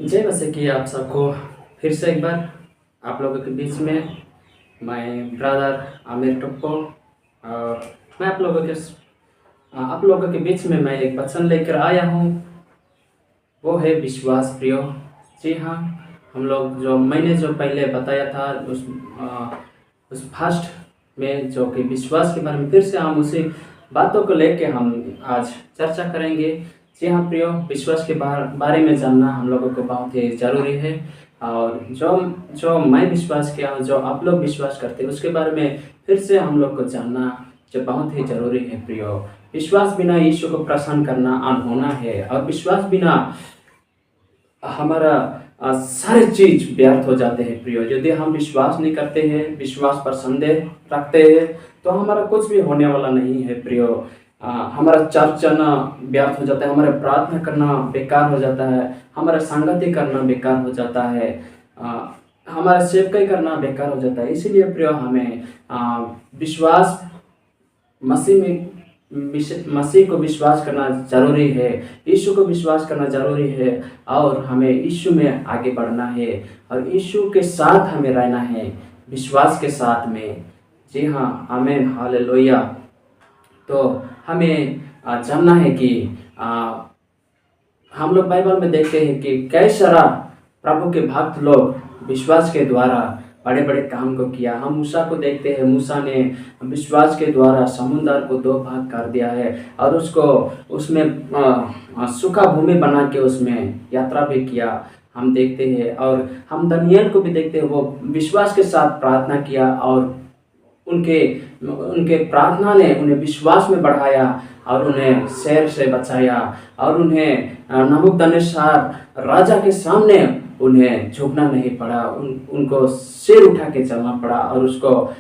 जय मसीह की आप सबको फिर से एक बार आप लोगों के बीच में मैं ब्रदर आमिर टुप्पो और मैं आप लोगों के बीच में मैं एक वचन लेकर आया हूँ। वो है विश्वास प्रियो। जी हाँ, हम लोग जो मैंने जो पहले बताया था उस फर्स्ट में जो कि विश्वास के बारे में फिर से हम उसी बातों को लेके हम आज चर्चा करेंगे। जी हाँ प्रियो, विश्वास के बारे में जानना हम लोगों को बहुत ही ज़रूरी है। और जो जो मैं विश्वास किया हूँ, जो आप लोग विश्वास करते हैं, उसके बारे में फिर से हम लोग को जानना जो बहुत ही ज़रूरी है प्रियो। विश्वास बिना यीशु को प्रसन्न करना अनहोना है, और विश्वास बिना हमारा सारे चीज व्यर्थ हो जाते हैं प्रियो। यदि हम विश्वास नहीं करते हैं, विश्वास पर संदेह रखते हैं, तो हमारा कुछ भी होने वाला नहीं है प्रियो। हमारा चर्च जाना व्यर्थ हो जाता है, हमारा प्रार्थना करना बेकार हो जाता है, हमारा संगति करना बेकार हो जाता है, हमारा सेवकाई करना बेकार हो जाता है। इसीलिए प्रियो हमें विश्वास मसीह को विश्वास करना जरूरी है, यीशु को विश्वास करना जरूरी है, और हमें यीशु में आगे बढ़ना है और यीशु के साथ हमें रहना है, विश्वास के साथ में। जी हाँ, आमीन, हालेलुया। तो हमें जानना है कि हम लोग बाइबल में देखते हैं कि कई सारा प्रभु के भक्त लोग विश्वास के द्वारा बड़े बड़े काम को किया। हम मूसा को देखते हैं, मूसा ने विश्वास के द्वारा समुद्र को दो भाग कर दिया है और उसको उसमें सूखा भूमि बना के उसमें यात्रा भी किया, हम देखते हैं। और हम दानियेल को भी देखते हैं, वो विश्वास के साथ प्रार्थना किया और उनके प्रार्थना ने उन्हें विश्वास में बढ़ाया और उन्हें शेर से बचाया, और उन्हें नबूकदनेस्सर राजा के सामने उन्हें झुकना नहीं पड़ा, उनको सिर उठा के चलना पड़ा, और उसको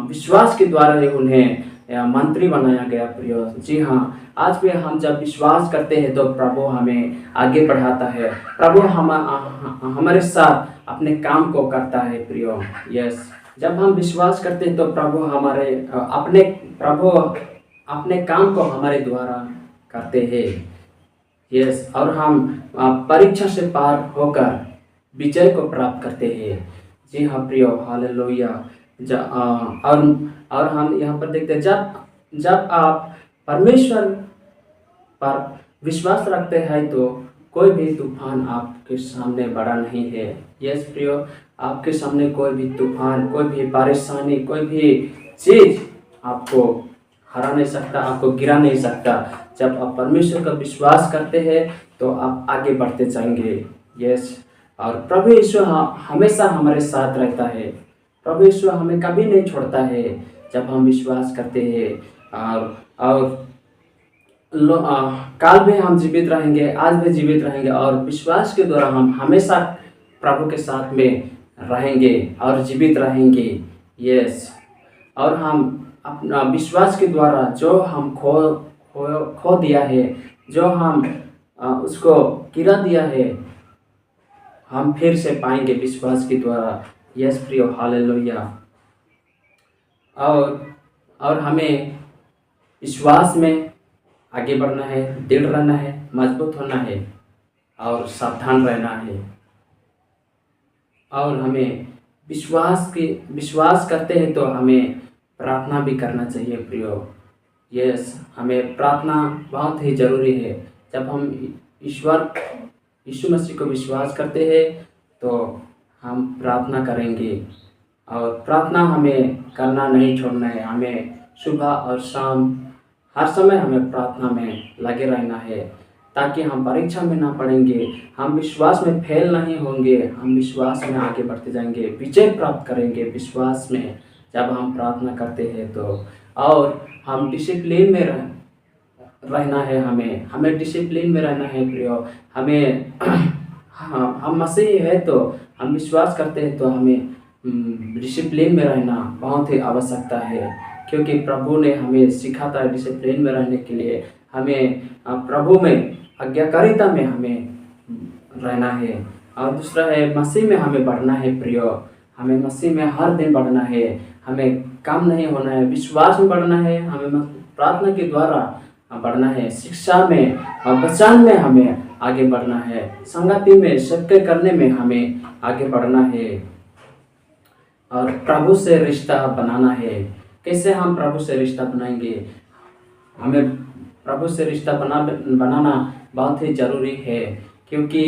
विश्वास के द्वारा ही उन्हें मंत्री बनाया गया प्रियो। जी हाँ, आज भी हम जब विश्वास करते हैं तो प्रभु हमें आगे बढ़ाता है, प्रभु हमारे साथ अपने काम को करता है प्रियो। यस, जब हम विश्वास करते हैं तो प्रभु अपने काम को हमारे द्वारा करते हैं। यस, और हम परीक्षा से पार होकर विजय को प्राप्त करते हैं। जी हाँ प्रियो, हालेलुया। और हम यहाँ पर देखते हैं, जब आप परमेश्वर पर विश्वास रखते हैं तो कोई भी तूफान आपके सामने बड़ा नहीं है। यस प्रियो, आपके सामने कोई भी तूफान, कोई भी परेशानी, कोई भी चीज आपको हरा नहीं सकता, आपको गिरा नहीं सकता। जब आप परमेश्वर का विश्वास करते हैं तो आप आगे बढ़ते जाएंगे। यस, और प्रभु यीशु हमेशा हमारे साथ रहता है, प्रभु यीशु हमें कभी नहीं छोड़ता है जब हम विश्वास करते हैं। और काल में हम जीवित रहेंगे, आज भी जीवित रहेंगे, और विश्वास के द्वारा हम हमेशा प्रभु के साथ में रहेंगे और जीवित रहेंगे। यस, और हम अपना विश्वास के द्वारा जो हम खो दिया है, जो हम उसको गिरा दिया है, हम फिर से पाएंगे विश्वास के द्वारा। यस प्रियो, हालेलुया। और हमें विश्वास में आगे बढ़ना है, दृढ़ रहना है, मजबूत होना है और सावधान रहना है। और हमें विश्वास करते हैं तो हमें प्रार्थना भी करना चाहिए प्रियो। यस, हमें प्रार्थना बहुत ही ज़रूरी है। जब हम यीशु मसीह को विश्वास करते हैं तो हम प्रार्थना करेंगे, और प्रार्थना हमें करना नहीं छोड़ना है। हमें सुबह और शाम हर समय हमें प्रार्थना में लगे रहना है, ताकि हम परीक्षा में ना पड़ेंगे, हम विश्वास में फेल नहीं होंगे, हम विश्वास में आगे बढ़ते जाएंगे, विजय प्राप्त करेंगे विश्वास में जब हम प्रार्थना करते हैं तो। और हम डिसिप्लिन में रहना है, हमें डिसिप्लिन में रहना है प्रियो। हमें हम मसीही है तो हम विश्वास करते हैं तो हमें डिसिप्लिन में रहना बहुत ही आवश्यकता है, क्योंकि प्रभु ने हमें सिखाता है डिसिप्लिन में रहने के लिए। हमें प्रभु में आज्ञाकारिता में हमें रहना है। और दूसरा है, मसीह में हमें बढ़ना है प्रियो। हमें मसीह में हर दिन बढ़ना है, हमें कम नहीं होना है, विश्वास में बढ़ना है, हमें प्रार्थना के द्वारा बढ़ना है, शिक्षा में और वचन में हमें आगे बढ़ना है। संगति में सबके करने में हमें आगे बढ़ना है और प्रभु से रिश्ता बनाना है। कैसे हम प्रभु से रिश्ता बनाएंगे? हमें प्रभु से रिश्ता बनाना बहुत ही ज़रूरी है, क्योंकि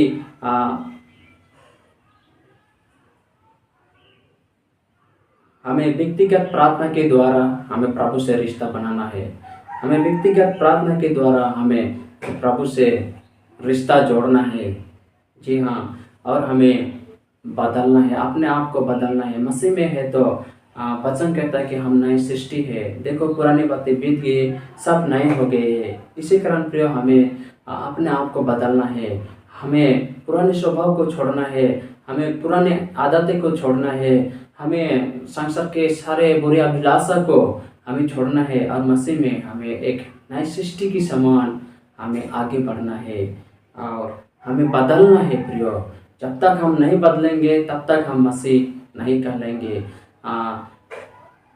हमें व्यक्तिगत प्रार्थना के द्वारा हमें प्रभु से रिश्ता बनाना है। हमें व्यक्तिगत प्रार्थना के द्वारा हमें प्रभु से रिश्ता जोड़ना है। जी हाँ, और हमें बदलना है, अपने आप को बदलना है। मसीह में है तो वचन कहता है कि हम नई सृष्टि है। देखो पुरानी बातें बीत गई, सब नए हो गए हैं। इसी कारण प्रिय हमें अपने आप को बदलना है। हमें पुराने स्वभाव को छोड़ना है, हमें पुराने आदतें को छोड़ना है, हमें संसार के सारे बुरे अभिलाषा को हमें छोड़ना है और मसीह में हमें एक नई सृष्टि की समान हमें आगे बढ़ना है और हमें बदलना है प्रियो। जब तक हम नहीं बदलेंगे तब तक हम मसीह नहीं कहलाएंगे।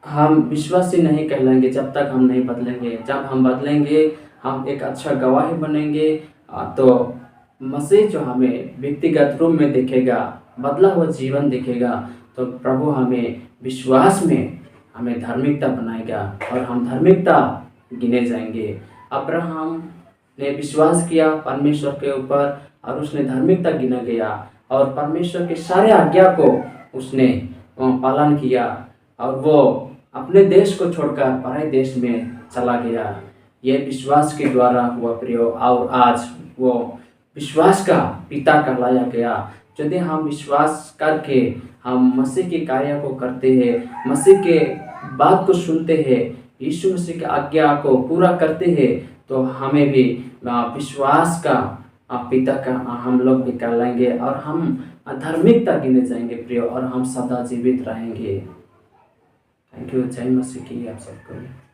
हम विश्वासी नहीं कहलाएंगे जब तक हम नहीं बदलेंगे। जब हम बदलेंगे हम एक अच्छा गवाही बनेंगे तो मसीह जो हमें व्यक्तिगत रूप में देखेगा, बदला हुआ जीवन देखेगा, तो प्रभु हमें विश्वास में हमें धार्मिकता बनाएगा और हम धार्मिकता गिने जाएंगे। अब्राहम ने विश्वास किया परमेश्वर के ऊपर और उसने धार्मिकता गिना गया और परमेश्वर के सारे आज्ञा को उसने पालन किया और वो अपने देश को छोड़कर पराए देश में चला गया। ये विश्वास के द्वारा हुआ प्रियो, और आज वो विश्वास का पिता कहलाया गया। यदि हम विश्वास करके हम मसीह के कार्य को करते हैं, मसीह के बात को सुनते हैं, यीशु मसीह की आज्ञा को पूरा करते हैं, तो हमें भी विश्वास का पिता का हम लोग भी कहलाएंगे और हम धार्मिकता गिने जाएंगे प्रियो, और हम सदा जीवित रहेंगे। Thank you. जय मसीह की आप सबको।